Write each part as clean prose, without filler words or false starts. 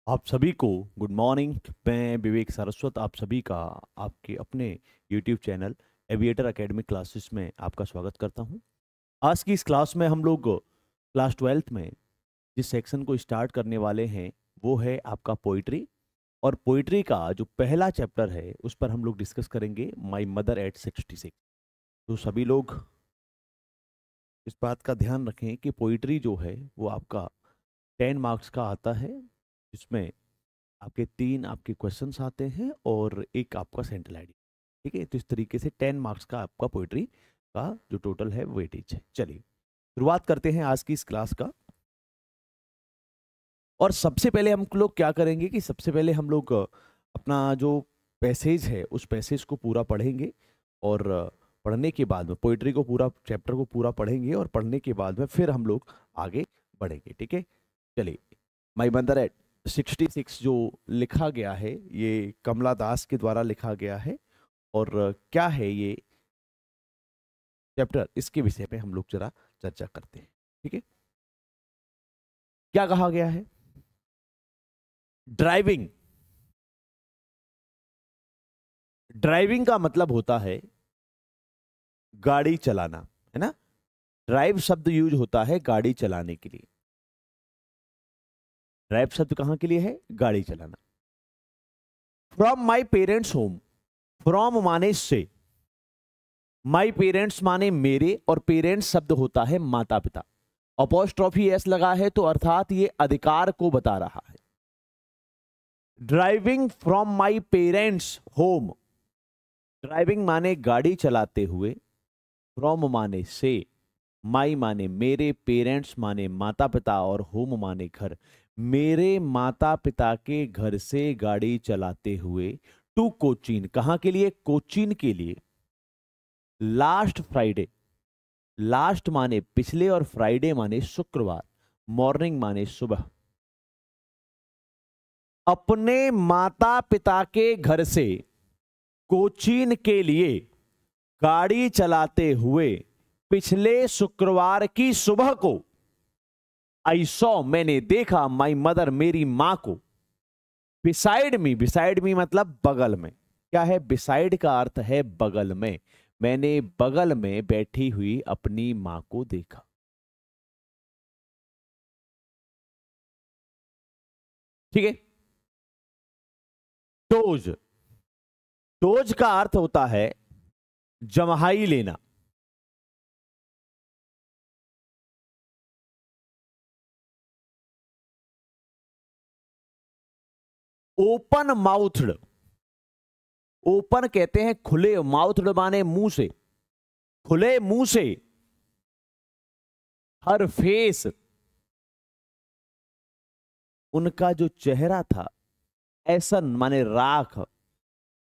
आप सभी को गुड मॉर्निंग। मैं विवेक सारस्वत आप सभी का आपके अपने YouTube channel aviator academy classes में आपका स्वागत करता हूं। आज की इस क्लास में हम लोग क्लास 12th में जिस सेक्शन को स्टार्ट करने वाले हैं वो है आपका पोइट्री। और पोइट्री का जो पहला चैप्टर है उस पर हम लोग डिस्कस करेंगे माई मदर एट 66। तो सभी लोग इस बात का ध्यान रखें कि पोइट्री जो है वो आपका 10 मार्क्स का आता है, जिसमें आपके 3 आपके क्वेश्चंस आते हैं और एक आपका सेंट्रल आइडिया। ठीक है, तो इस तरीके से 10 मार्क्स का आपका पोइट्री का जो टोटल है वेटेज है। चलिए शुरुआत करते हैं आज की इस क्लास का। और सबसे पहले हम लोग क्या करेंगे कि सबसे पहले हम लोग अपना जो पैसेज है उस पैसेज को पूरा पढ़ेंगे। और पढ़ने के बाद में पोइट्री को पूरा चैप्टर को पूरा पढ़ेंगे और पढ़ने के बाद में फिर हम लोग आगे बढ़ेंगे। ठीक है, चलिए। माई मदर एट 66 जो लिखा गया है ये कमला दास के द्वारा लिखा गया है। और क्या है ये चैप्टर, इसके विषय पे हम लोग जरा चर्चा करते हैं। ठीक है, क्या कहा गया है? ड्राइविंग। ड्राइविंग का मतलब होता है गाड़ी चलाना, है ना। ड्राइव शब्द यूज होता है गाड़ी चलाने के लिए। ड्राइव शब्द कहां के लिए है? गाड़ी चलाना। From my parents home, from माने से, माई पेरेंट्स माने मेरे, और पेरेंट्स शब्द होता है माता पिता। अपॉस्ट्रोफी एस लगा है तो अर्थात ये अधिकार को बता रहा है। Driving from my parents home, driving माने गाड़ी चलाते हुए, फ्रॉम माने से, माई माने मेरे, पेरेंट्स माने माता पिता, और होम माने घर। मेरे माता पिता के घर से गाड़ी चलाते हुए टू कोचीन, कहां के लिए? कोचीन के लिए। लास्ट फ्राइडे, लास्ट माने पिछले और फ्राइडे माने शुक्रवार, मॉर्निंग माने सुबह। अपने माता पिता के घर से कोचीन के लिए गाड़ी चलाते हुए पिछले शुक्रवार की सुबह को आई सॉ, मैंने देखा, माई मदर मेरी मां को, बिसाइड मी, बिसाइड मी मतलब बगल में। क्या है? बिसाइड का अर्थ है बगल में। मैंने बगल में बैठी हुई अपनी मां को देखा। ठीक है। डोज, डोज का अर्थ होता है जम्हाई लेना। ओपन माउथड, ओपन कहते हैं खुले, माउथड माने मुंह से, खुले मुंह से। हर फेस, उनका जो चेहरा था, ऐसन माने राख,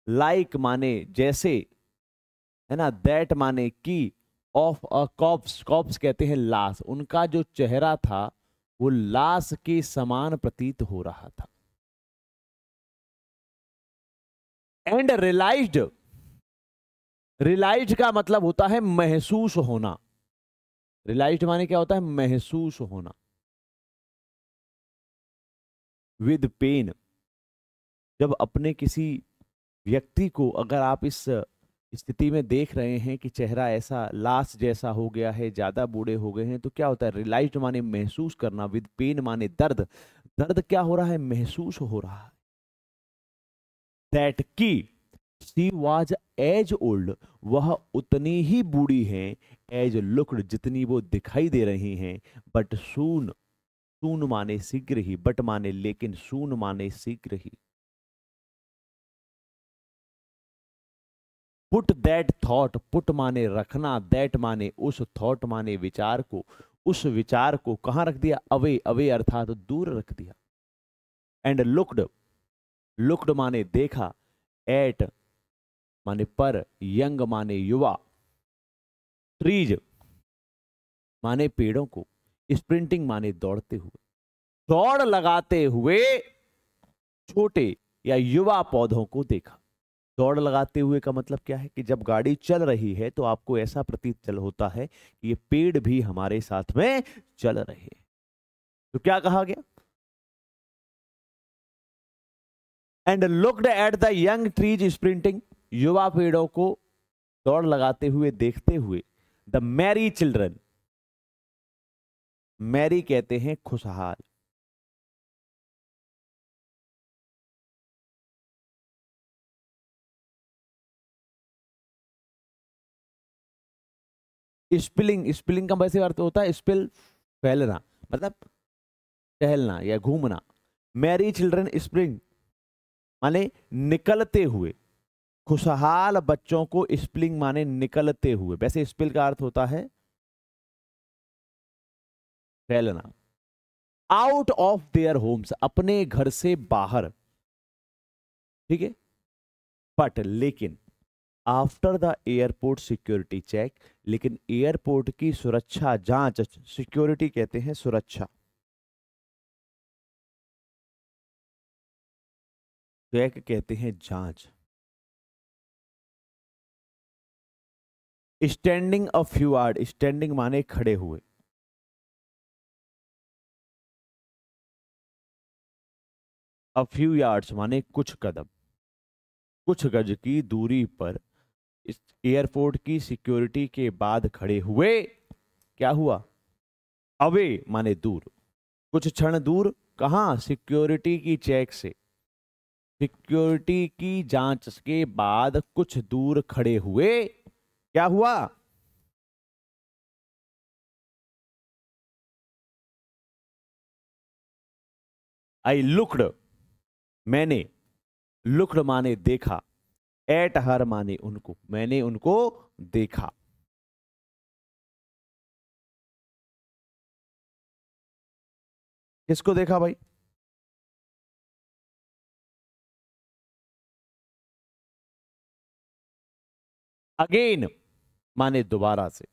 लाइक माने जैसे, है ना, दैट माने की, ऑफ अ कॉप्स, कॉप्स कहते हैं लाश, उनका जो चेहरा था वो लाश के समान प्रतीत हो रहा था। एंड रियलाइज्ड, रियलाइज्ड का मतलब होता है महसूस होना। रियलाइज्ड माने क्या होता है? महसूस होना। विद पेन, जब अपने किसी व्यक्ति को अगर आप इस स्थिति में देख रहे हैं कि चेहरा ऐसा लाश जैसा हो गया है, ज्यादा बूढ़े हो गए हैं, तो क्या होता है? रियलाइज्ड माने महसूस करना, विद पेन माने दर्द। दर्द क्या हो रहा है? महसूस हो रहा है। दैट की शी वाज एज ओल्ड, वह उतनी ही बूढ़ी हैं, एज लुक्ड, जितनी वो दिखाई दे रही हैं। बट सून, सून माने शीघ्र ही, बट माने लेकिन, सून माने शीघ्र ही। पुट दैट थॉट, पुट माने रखना, दैट माने उस, थॉट माने विचार को, उस विचार को कहां रख दिया? अवे, अवे अर्थात दूर रख दिया। एंड लुक्ड, लुक्ड माने देखा, एट माने पर, यंग माने युवा, ट्रीज माने पेड़ों को, स्प्रिंटिंग माने दौड़ते हुए, दौड़ लगाते हुए छोटे या युवा पौधों को देखा। दौड़ लगाते हुए का मतलब क्या है? कि जब गाड़ी चल रही है तो आपको ऐसा प्रतीत चल होता है कि ये पेड़ भी हमारे साथ में चल रहे हैं। तो क्या कहा गया? And looked at the young trees sprinting, युवा पेड़ों को दौड़ लगाते हुए देखते हुए, द मैरी चिल्ड्रन, मैरी कहते हैं खुशहाल, स्पिलिंग, स्पिलिंग का वैसे अर्थ होता है स्पिल, फैलना, मतलब टहलना या घूमना। मैरी चिल्ड्रन स्प्रिंग माने निकलते हुए, खुशहाल बच्चों को स्प्लिंग माने निकलते हुए, वैसे स्पिल का अर्थ होता है फैलना। आउट ऑफ देयर होम्स, अपने घर से बाहर, ठीक है, बट लेकिन after the airport security check, लेकिन एयरपोर्ट की सुरक्षा जांच, सिक्योरिटी कहते हैं सुरक्षा, चेक कहते हैं जांच। Standing a few yard, standing माने खड़े हुए, अ फ्यू यार्ड्स माने कुछ कदम, कुछ गज की दूरी पर इस एयरपोर्ट की सिक्योरिटी के बाद खड़े हुए। क्या हुआ? अवे माने दूर, कुछ क्षण दूर, कहां? सिक्योरिटी की चेक से, सिक्योरिटी की जांच के बाद कुछ दूर खड़े हुए। क्या हुआ? आई लुक्ड, मैंने, लुक्ड माने देखा, एट हर माने उनको, मैंने उनको देखा। किसको देखा भाई? अगेन माने दोबारा से,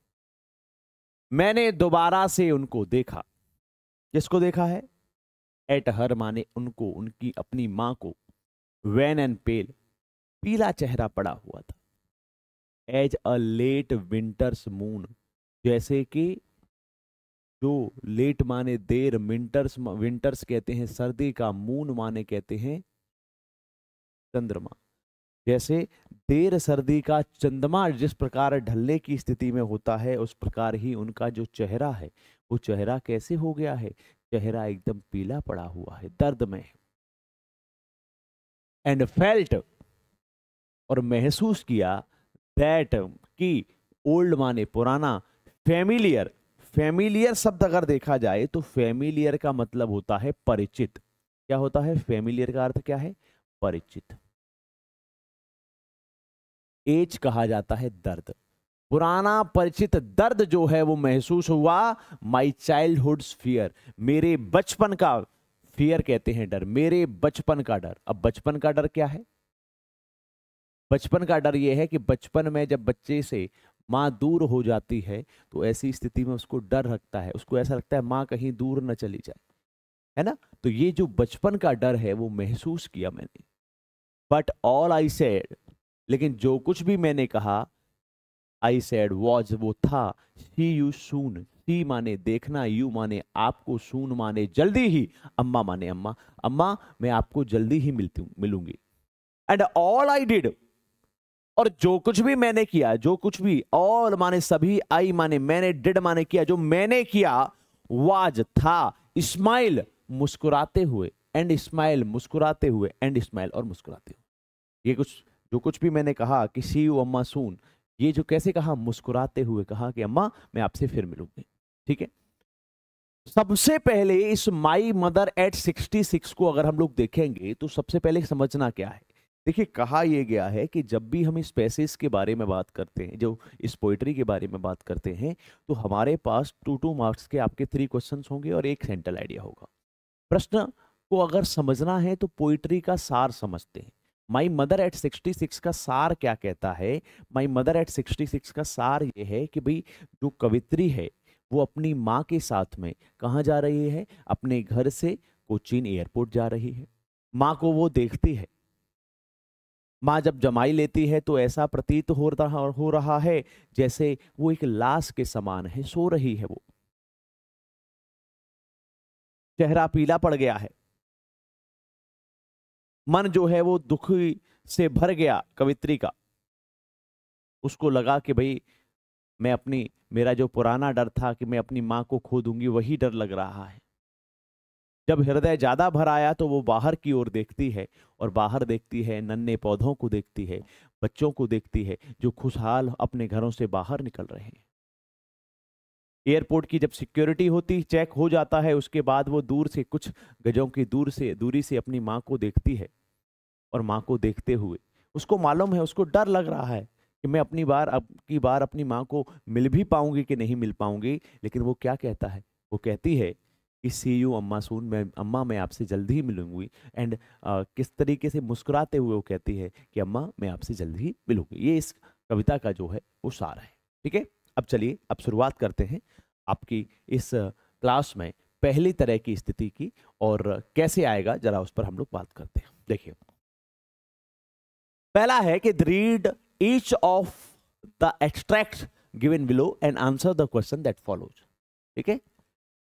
मैंने दोबारा से उनको देखा। किसको देखा है? एट हर माने उनको, उनकी अपनी मां को, वैन एंड पेल, पीला चेहरा पड़ा हुआ था, as a late winter's moon, जैसे कि जो लेट माने देर, विंटर्स, विंटर्स कहते हैं सर्दी का, मून माने कहते हैं चंद्रमा, जैसे देर सर्दी का चंद्रमा जिस प्रकार ढलने की स्थिति में होता है, उस प्रकार ही उनका जो चेहरा है, वो चेहरा कैसे हो गया है? चेहरा एकदम पीला पड़ा हुआ है, दर्द में। एंड फेल्ट, और महसूस किया, दैट की, ओल्ड माने पुराना, फेमिलियर, फेमिलियर शब्द अगर देखा जाए तो फेमिलियर का मतलब होता है परिचित। क्या होता है? फेमिलियर का अर्थ क्या है? परिचित। एज कहा जाता है दर्द, पुराना परिचित दर्द जो है वो महसूस हुआ। माई चाइल्डहुड फियर, मेरे बचपन का, फियर कहते हैं डर, मेरे बचपन का डर। अब बचपन का डर क्या है? बचपन का डर यह है कि बचपन में जब बच्चे से माँ दूर हो जाती है तो ऐसी स्थिति में उसको डर लगता है, उसको ऐसा लगता है माँ कहीं दूर न चली जाए, है ना? तो ये जो बचपन का डर है वो महसूस किया मैंने। बट ऑल आई सेड, लेकिन जो कुछ भी मैंने कहा, आई सेड वॉज वो था, सी यू सून, सी माने देखना, यू माने आपको, सून माने जल्दी ही, अम्मा माने अम्मा, अम्मा मैं आपको जल्दी ही मिलूंगी। एंड ऑल आई डिड, और जो कुछ भी मैंने किया, जो कुछ भी, ऑल माने सभी, आई माने मैंने, डिड माने किया, जो मैंने किया, वाज था, स्माइल मुस्कुराते हुए, एंड स्माइल मुस्कुराते हुए, एंड स्माइल और मुस्कुराते हुए। ये कुछ, जो कुछ भी मैंने कहा कि सी यू अम्मा सून, ये जो कैसे कहा? मुस्कुराते हुए कहा कि अम्मा मैं आपसे फिर मिलूंगी। ठीक है, सबसे पहले इस माई मदर एट 66 को अगर हम लोग देखेंगे तो सबसे पहले समझना क्या है। देखिए, कहा यह गया है कि जब भी हम स्पेसिस के बारे में बात करते हैं, जो इस पोइट्री के बारे में बात करते हैं, तो हमारे पास 2 मार्क्स के आपके 3 क्वेश्चंस होंगे और एक सेंट्रल आइडिया होगा। प्रश्न को अगर समझना है तो पोइट्री का सार समझते हैं। माई मदर एट 66 का सार क्या कहता है? माई मदर एट 66 का सार यह है कि भाई जो कवित्री है वो अपनी माँ के साथ में कहाँ जा रही है? अपने घर से कोचीन एयरपोर्ट जा रही है। माँ को वो देखती है, माँ जब जमाई लेती है तो ऐसा प्रतीत हो रहा है जैसे वो एक लाश के समान है, सो रही है, वो चेहरा पीला पड़ गया है। मन जो है वो दुख से भर गया कवित्री का। उसको लगा कि भाई मैं अपनी, मेरा जो पुराना डर था कि मैं अपनी माँ को खो दूंगी, वही डर लग रहा है। जब हृदय ज्यादा भर आया तो वो बाहर की ओर देखती है, और बाहर देखती है नन्हे पौधों को देखती है, बच्चों को देखती है जो खुशहाल अपने घरों से बाहर निकल रहे हैं। एयरपोर्ट की जब सिक्योरिटी होती, चेक हो जाता है, उसके बाद वो दूर से, कुछ गजों की दूरी से अपनी माँ को देखती है। और माँ को देखते हुए उसको मालूम है, उसको डर लग रहा है कि मैं अब की बार अपनी माँ को मिल भी पाऊंगी कि नहीं मिल पाऊंगी। लेकिन वो क्या कहता है, वो कहती है कि सी यू अम्मा सून, मैं अम्मा मैं आपसे जल्दी ही मिलूंगी। एंड किस तरीके से मुस्कुराते हुए वो कहती है कि अम्मा मैं आपसे जल्दी ही मिलूंगी। ये इस कविता का जो है वो सार है। ठीक है, अब चलिए अब शुरुआत करते हैं आपकी इस क्लास में पहली तरह की स्थिति की, और कैसे आएगा जरा उस पर हम लोग बात करते हैं। देखिए, पहला है कि read each of the extract given below and answer the question that follows. ठीक है,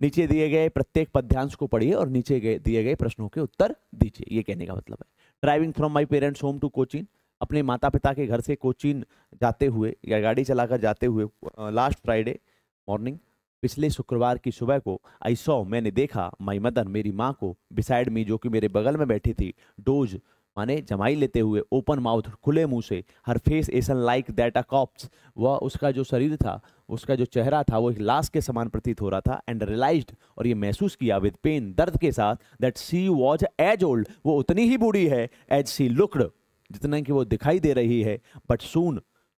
नीचे दिए गए प्रत्येक पद्यांश को पढ़िए और नीचे दिए गए प्रश्नों के उत्तर दीजिए। ये कहने का मतलब है, driving from my parents home to Cochin, अपने माता पिता के घर से कोचीन जाते हुए या गाड़ी चलाकर जाते हुए, लास्ट फ्राइडे मॉर्निंग, पिछले शुक्रवार की सुबह को, आई सॉ मैंने देखा, माई मदर मेरी माँ को, बिसाइड मी जो कि मेरे बगल में बैठी थी, डोज माने जमाई लेते हुए, ओपन माउथ खुले मुंह से, her face ashen like that a corpse, वह उसका जो शरीर था, उसका जो चेहरा था वो एक लाश के समान प्रतीत हो रहा था। एंड रियलाइज्ड और ये महसूस किया, विद पेन दर्द के साथ, that she was as old, वो उतनी ही बूढ़ी है, एज शी लुक्ड जितना कि वो दिखाई दे रही है। बट सून,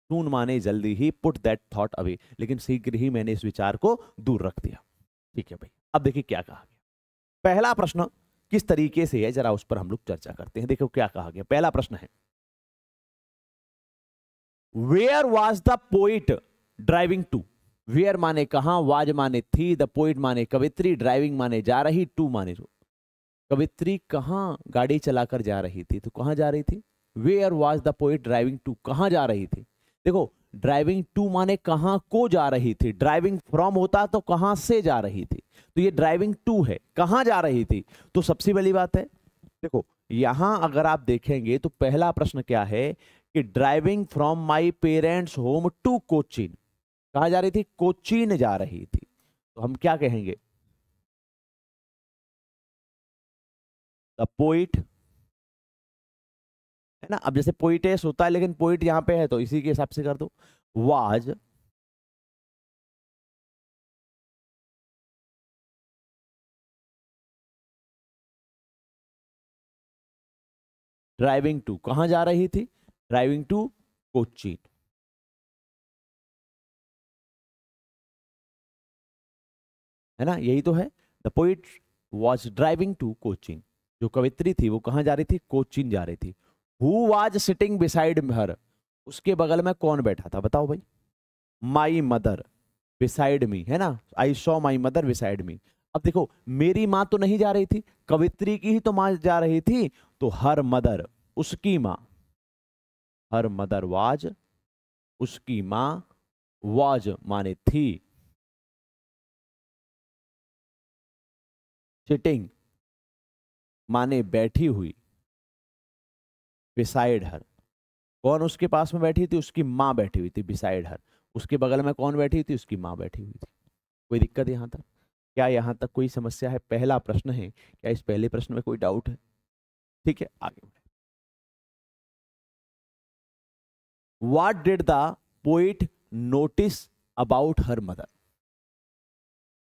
सून माने जल्दी ही, पुट दैट थॉट अवे, लेकिन शीघ्र ही मैंने इस विचार को दूर रख दिया। ठीक है भाई, अब देखिए क्या कहा गया। पहला प्रश्न किस तरीके से है, जरा उस पर हम लोग चर्चा करते हैं। देखो क्या कहा गया। पहला प्रश्न है, where was the poet driving to. Where माने कहां, वाज माने थी, द पोइट माने कवित्री, ड्राइविंग माने जा रही, टू माने जो कवित्री कहां गाड़ी चलाकर जा रही थी, तो कहां जा रही थी। Where was the poet driving to, कहां जा रही थी। देखो, ड्राइविंग टू माने कहां को जा रही थी, ड्राइविंग फ्रॉम होता तो कहां से जा रही थी, तो ये ड्राइविंग टू है, कहां जा रही थी। तो सबसे पहली बात है, देखो यहां अगर आप देखेंगे तो पहला प्रश्न क्या है कि driving from my parents home to Cochin, कहां जा रही थी, कोचीन जा रही थी। तो हम क्या कहेंगे, द पोइट, है ना। अब जैसे पोइटेस होता है, लेकिन पोइट यहां पे है तो इसी के हिसाब से कर दो, वाज ड्राइविंग टू, कहां जा रही थी, ड्राइविंग टू कोचीन, है ना, यही तो है। The poet was driving to Cochin, जो कवित्री थी वो कहां जा रही थी, कोचीन जा रही थी। Who was sitting beside her, उसके बगल में कौन बैठा था, बताओ भाई। माई मदर बिसाइड मी, है ना, I saw my mother beside me. अब देखो, मेरी माँ तो नहीं जा रही थी, कवित्री की ही तो माँ जा रही थी, तो हर मदर, उसकी माँ, हर मदर वाज, उसकी माँ, वाज माने थी, सिटिंग माने बैठी हुई, बिसाइड हर, कौन उसके पास में बैठी थी, उसकी माँ बैठी हुई थी, बिसाइड हर, उसके बगल में कौन बैठी थी, उसकी माँ बैठी हुई थी। कोई दिक्कत यहां तक, क्या यहां तक कोई समस्या है। पहला प्रश्न है, क्या इस पहले प्रश्न में कोई डाउट है। ठीक है, आगे बढ़े। What did the poet notice about her mother?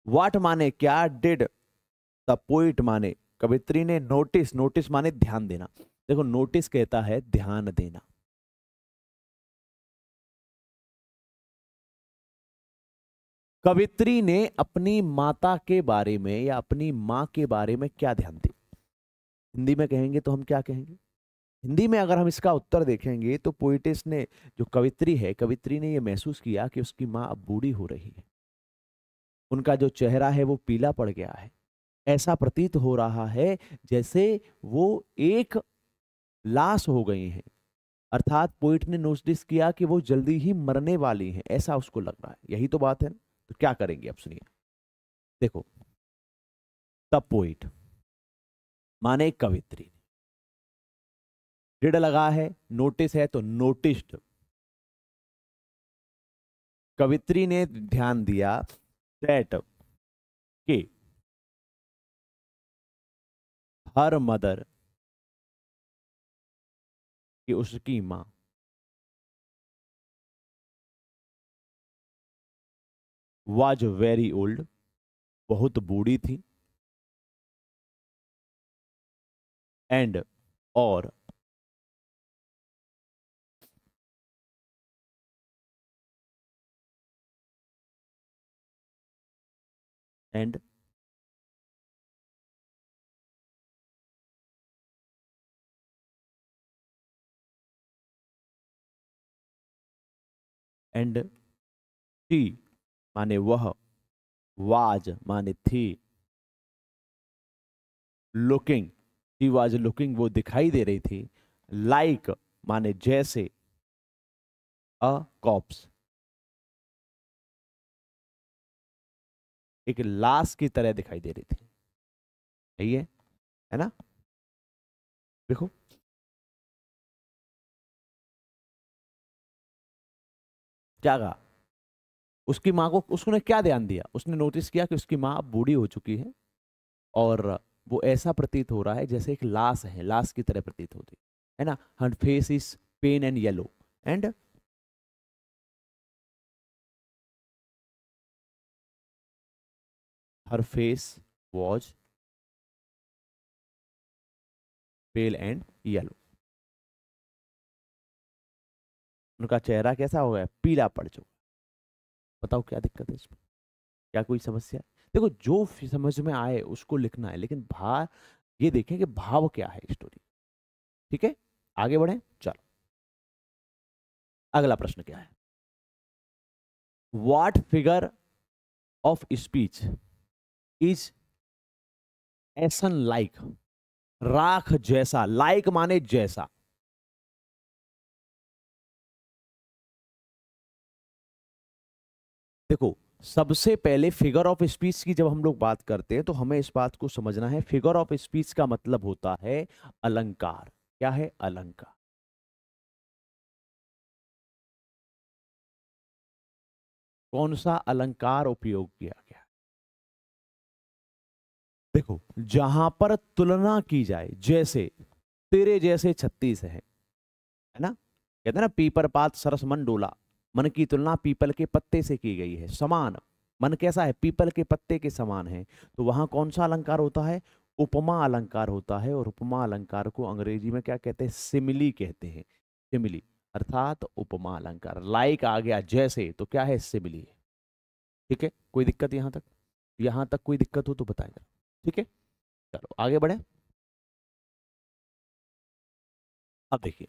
What माने क्या, did the poet माने कवित्री ने, नोटिस, नोटिस माने ध्यान देना। देखो नोटिस कहता है ध्यान देना। कवित्री ने अपनी माता के बारे में या अपनी माँ के बारे में क्या ध्यान दिया। हिंदी में कहेंगे तो हम क्या कहेंगे, हिंदी में अगर हम इसका उत्तर देखेंगे तो पोइटेस ने, जो कवित्री है, कवित्री ने यह महसूस किया कि उसकी माँ अब बूढ़ी हो रही है, उनका जो चेहरा है वो पीला पड़ गया है, ऐसा प्रतीत हो रहा है जैसे वो एक लाश हो गई हैं। अर्थात पोइट ने नोटिस किया कि वो जल्दी ही मरने वाली हैं, ऐसा उसको लग रहा है। यही तो बात है ना? तो क्या करेंगे अब सुनिए। देखो, द पोइट माने कवित्री, डिड लगा है, नोटिस है तो नोटिस्ड। कवित्री ने ध्यान दिया दैट कि हर मदर कि उसकी मां वाज वेरी ओल्ड, बहुत बूढ़ी थी, एंड और एंड एंड शी माने वह, वाज माने थी, लुकिंग, शी वाज लुकिंग वो दिखाई दे रही थी, लाइक माने जैसे, अ कॉप्स एक लाश की तरह दिखाई दे रही थी। सही है ना? देखो क्या कहा, उसकी माँ को उसने क्या ध्यान दिया, उसने नोटिस किया कि उसकी माँ अब बूढ़ी हो चुकी है और वो ऐसा प्रतीत हो रहा है जैसे एक लाश है, लाश की तरह प्रतीत होती है ना। Her face is pale and yellow and her face was pale and yellow. उनका चेहरा कैसा हो गया, पीला पड़ चुका। बताओ क्या दिक्कत है इसमें, क्या कोई समस्या है? देखो जो समझ में आए उसको लिखना है, लेकिन भाव ये देखें कि भाव क्या है स्टोरी। ठीक है, आगे बढ़े, चलो अगला प्रश्न क्या है। What figure of speech is essence like, राख जैसा, लाइक माने जैसा। देखो सबसे पहले फिगर ऑफ स्पीच की जब हम लोग बात करते हैं तो हमें इस बात को समझना है, फिगर ऑफ स्पीच का मतलब होता है अलंकार। क्या है? अलंकार। कौन सा अलंकार उपयोग किया गया? देखो जहां पर तुलना की जाए, जैसे तेरे जैसे 36 है ना, कहते हैं ना पीपर पात सरस मन डोला, मन की तुलना पीपल के पत्ते से की गई है, समान मन कैसा है, पीपल के पत्ते के समान है। तो वहां कौन सा अलंकार होता है? उपमा अलंकार होता है। और उपमा अलंकार को अंग्रेजी में क्या कहते हैं? सिमिली कहते हैं। सिमिली अर्थात उपमा अलंकार। लाइक आ गया जैसे, तो क्या है? सिमिली। ठीक है, कोई दिक्कत यहां तक? यहां तक कोई दिक्कत हो तो बताएगा। ठीक है, चलो आगे बढ़े। अब देखिए,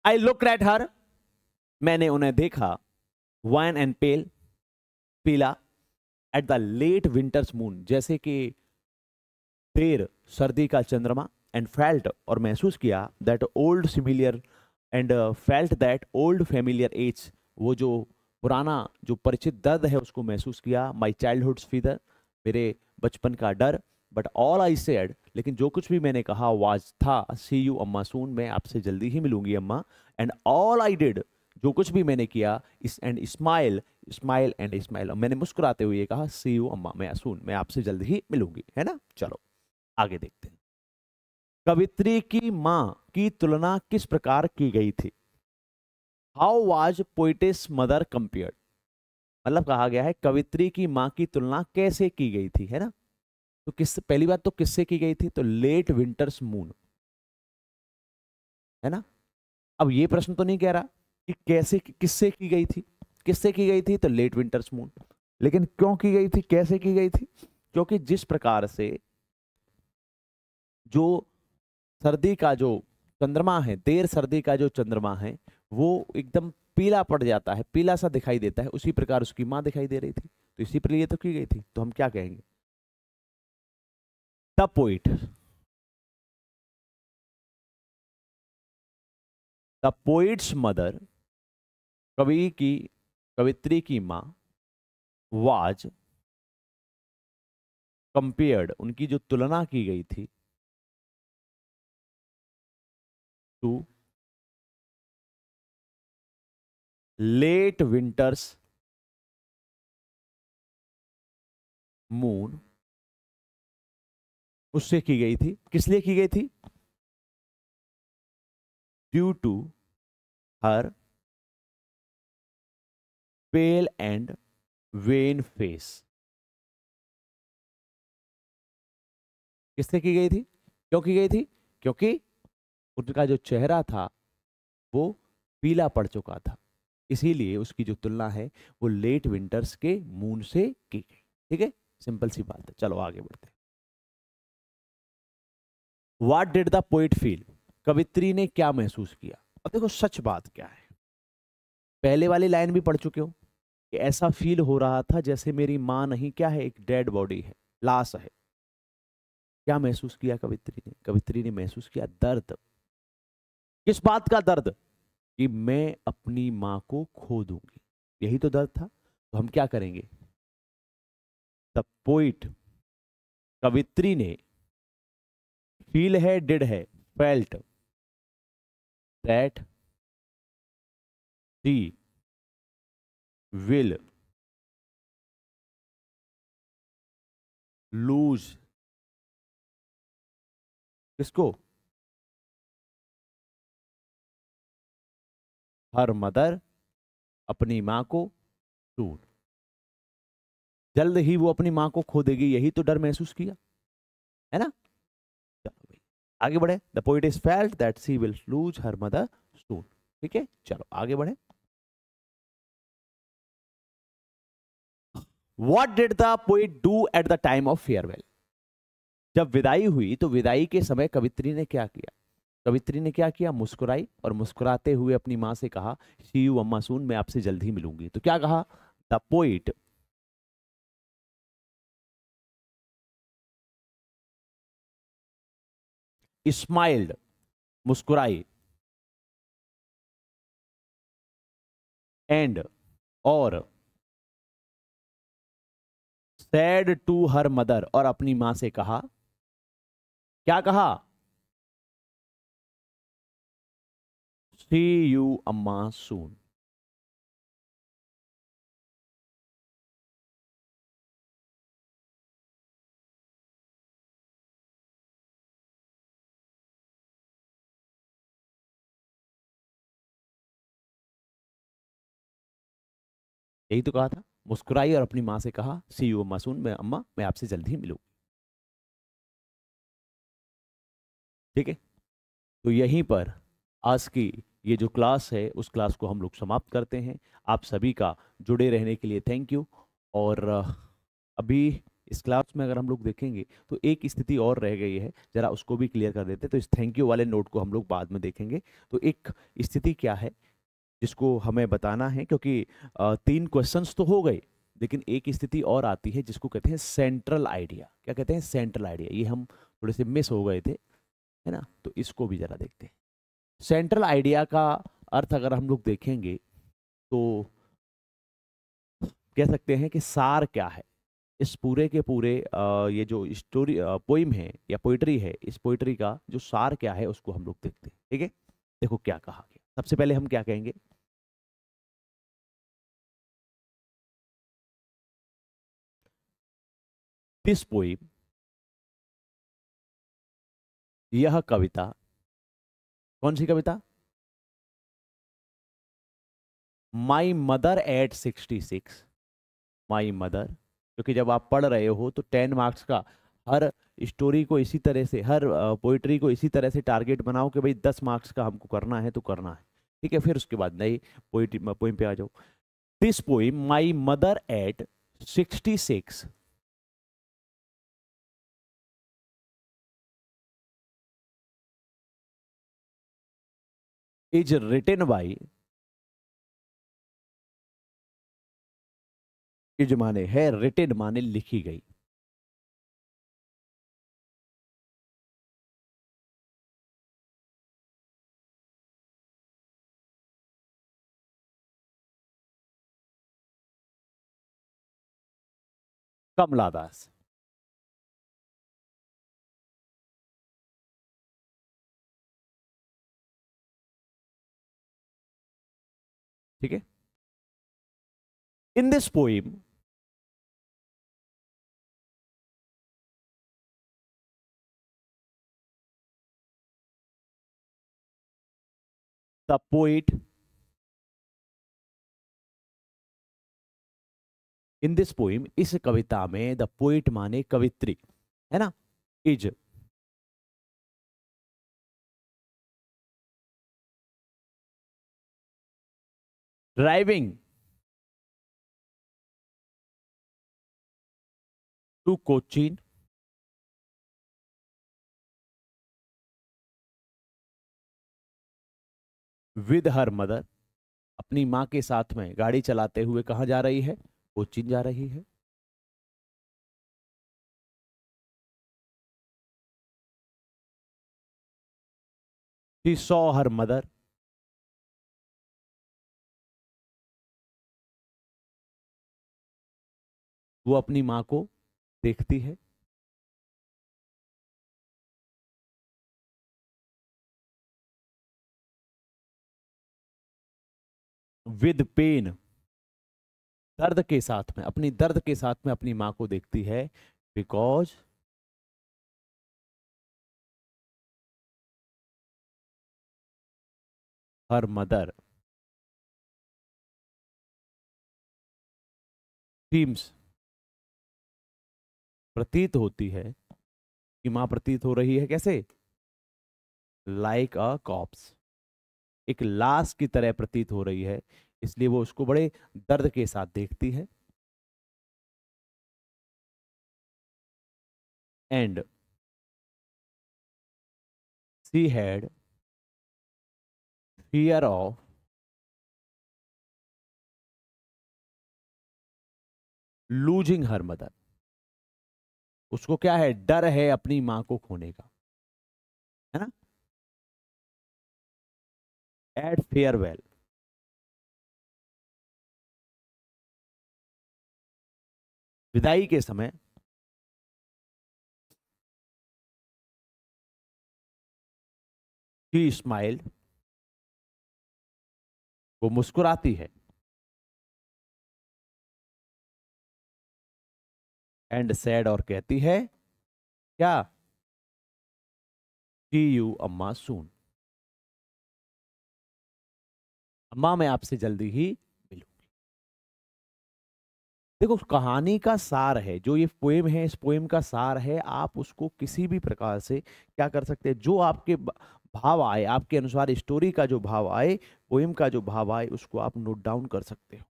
आई लुक एट हर, मैंने उन्हें देखा, वन एंड पेल, पीला, at the late winter's moon, जैसे कि देर सर्दी का चंद्रमा, एंड फेल्ट और महसूस किया, that old familiar and felt that old familiar ache, वो जो पुराना जो परिचित दर्द है उसको महसूस किया। माई चाइल्डहुड फीदर, मेरे बचपन का डर। बट ऑल आई सेड, लेकिन जो कुछ भी मैंने कहा, वाज था, सी यू अम्मा सून, मैं आपसे जल्दी ही मिलूंगी अम्मा। एंड ऑल आई डिड, जो कुछ भी मैंने किया, इस and smile, smile and smile, मैंने मुस्कुराते हुए कहा, सी यू अम्मा, मैं सून, मैं आपसे जल्द ही मिलूंगी, है ना। चलो आगे देखते हैं। कवित्री की मां की तुलना किस प्रकार की गई थी? How was poetess mother compared, मतलब कहा गया है कवित्री की मां की तुलना कैसे की गई थी, है ना। तो किस, पहली बात तो किससे की गई थी? तो लेट विंटर्स मून, है ना। अब ये प्रश्न तो नहीं कह रहा कि कैसे, किससे की गई थी। किससे की गई थी? तो लेट विंटर्स मून। लेकिन क्यों की गई थी, कैसे की गई थी? क्योंकि जिस प्रकार से जो सर्दी का जो चंद्रमा है, देर सर्दी का जो चंद्रमा है, वो एकदम पीला पड़ जाता है, पीला सा दिखाई देता है, उसी प्रकार उसकी मां दिखाई दे रही थी, तो इसी पर लिए तो की गई थी। तो हम क्या कहेंगे? The poet, the poets mother, कवि की, कवित्री की मां, वाज कंपेयर्ड, उनकी जो तुलना की गई थी, टू लेट विंटर्स मून उससे की गई थी। किस लिए की गई थी? Due to her pale and wan face. किससे की गई थी? क्यों की गई थी? क्योंकि उनका जो चेहरा था वो पीला पड़ चुका था, इसीलिए उसकी जो तुलना है वो लेट विंटर्स के मून से की गई। ठीक है, सिंपल सी बात है। चलो आगे बढ़ते हैं। What did the poet feel? कवित्री ने क्या महसूस किया? अब देखो सच बात क्या है, पहले वाली लाइन भी पढ़ चुके हो कि ऐसा फील हो रहा था जैसे मेरी मां नहीं, क्या है, एक डेड बॉडी है, लाश है। क्या महसूस किया कवित्री ने? कवित्री ने महसूस किया दर्द। किस बात का दर्द? कि मैं अपनी मां को खो दूंगी, यही तो दर्द था। तो हम क्या करेंगे? द पोइट, कवित्री ने, फील है, डिड है, felt that she will lose. किसको? हर मदर, अपनी मां को, सून, जल्द ही वो अपनी मां को खो देगी, यही तो डर महसूस किया, है ना? चलो भाई आगे बढ़े। The poet is felt that she will lose her mother soon. ठीक है, चलो आगे बढ़े। What did the poet do at the time of farewell? जब विदाई हुई तो विदाई के समय कवित्री ने क्या किया? कवित्री ने क्या किया? मुस्कुराई और मुस्कुराते हुए अपनी मां से कहा, सी यू अम्मा सून, मैं आपसे जल्द ही मिलूंगी। तो क्या कहा? द पोइट स्माइल्ड, मुस्कुराई, एंड, और, सैड टू हर मदर, और अपनी मां से कहा, क्या कहा? सी यू अम्मा सून। यही तो कहा था, मुस्कुराई और अपनी मां से कहा, सी यू अम्मा सून, मैं अम्मा मैं आपसे जल्द ही मिलूं। ठीक है, तो यहीं पर आज की ये जो क्लास है उस क्लास को हम लोग समाप्त करते हैं। आप सभी का जुड़े रहने के लिए थैंक यू। और अभी इस क्लास में अगर हम लोग देखेंगे तो एक स्थिति और रह गई है, जरा उसको भी क्लियर कर देते हैं। तो इस थैंक यू वाले नोट को हम लोग बाद में देखेंगे। तो एक स्थिति क्या है जिसको हमें बताना है, क्योंकि 3 क्वेश्चंस तो हो गए, लेकिन एक स्थिति और आती है जिसको कहते हैं सेंट्रल आइडिया। क्या कहते हैं? Central idea. ये हम थोड़े से मिस हो गए थे, है ना? तो इसको भी जरा देखते हैं। सेंट्रल आइडिया का अर्थ अगर हम लोग देखेंगे तो कह सकते हैं कि सार क्या है इस पूरे के पूरे ये जो स्टोरी पोइम है या पोइट्री है, इस पोइट्री का जो सार क्या है उसको हम लोग देखते हैं। ठीक है, देखो क्या कहा गया। सबसे पहले हम क्या कहेंगे? दिस पोइम, यह कविता, कौन सी कविता? My mother at 66। My mother, क्योंकि जब आप पढ़ रहे हो तो 10 मार्क्स का हर स्टोरी को इसी तरह से, हर पोइट्री को इसी तरह से टारगेट बनाओ कि भाई 10 मार्क्स का हमको करना है तो करना है। ठीक है, फिर उसके बाद नई पोइट्री पोइम पे आ जाओ। This poem, my mother at 66 is written by, is माने है, रिटन माने लिखी गई। कमला दास। ठीक है। In this poem the poet, in this poem, इस कविता में द पोइट माने कवित्री, है ना, is driving to Cochin with her mother, अपनी माँ के साथ में गाड़ी चलाते हुए कहाँ जा रही है, कोचीन जा रही है। शी सॉ हर मदर, वो अपनी माँ को देखती है। विद पेन, दर्द के साथ में, अपनी दर्द के साथ में अपनी माँ को देखती है। बिकॉज हर मदर सीम्स, प्रतीत होती है कि माँ प्रतीत हो रही है कैसे, लाइक अ कॉप्स, एक लाश की तरह प्रतीत हो रही है, इसलिए वो उसको बड़े दर्द के साथ देखती है। And she had fear of losing her mother, उसको क्या है, डर है अपनी माँ को खोने का, है ना। एट फेयरवेल, विदाई के समय, शी स्माइल्ड, वो मुस्कुराती है। एंड सैड, और कहती है क्या, सी यू अम्मा सून, अम्मा मैं आपसे जल्दी ही मिलूंगी। देखो कहानी का सार है जो ये पोएम है, इस पोएम का सार है, आप उसको किसी भी प्रकार से क्या कर सकते हैं, जो आपके भाव आए, आपके अनुसार स्टोरी का जो भाव आए, पोएम का जो भाव आए, उसको आप नोट डाउन कर सकते हो।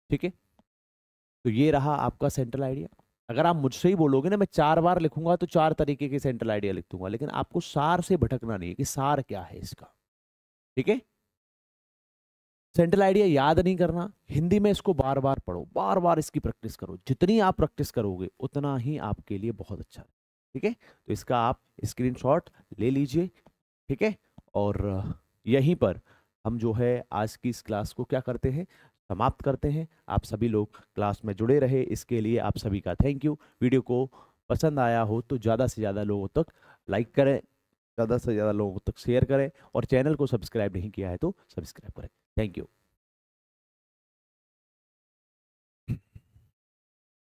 ठीक है, तो ये रहा आपका सेंट्रल आइडिया। अगर आप मुझसे ही बोलोगे ना मैं 4 बार लिखूंगा तो 4 तरीके के सेंट्रल आइडिया लिख दूंगा, लेकिन आपको सार से भटकना नहीं है कि सार क्या है इसका। ठीक है, सेंट्रल आइडिया याद नहीं करना, हिंदी में इसको बार बार पढ़ो, बार बार इसकी प्रैक्टिस करो, जितनी आप प्रैक्टिस करोगे उतना ही आपके लिए बहुत अच्छा है। ठीक है, तो इसका आप स्क्रीनशॉट ले लीजिए। ठीक है, और यहीं पर हम जो है आज की इस क्लास को क्या करते हैं, समाप्त करते हैं। आप सभी लोग क्लास में जुड़े रहे, इसके लिए आप सभी का थैंक यू। वीडियो को पसंद आया हो तो ज़्यादा से ज़्यादा लोगों तक लाइक करें, ज़्यादा से ज़्यादा लोगों तक शेयर करें, और चैनल को सब्सक्राइब नहीं किया है तो सब्सक्राइब करें। Thank you.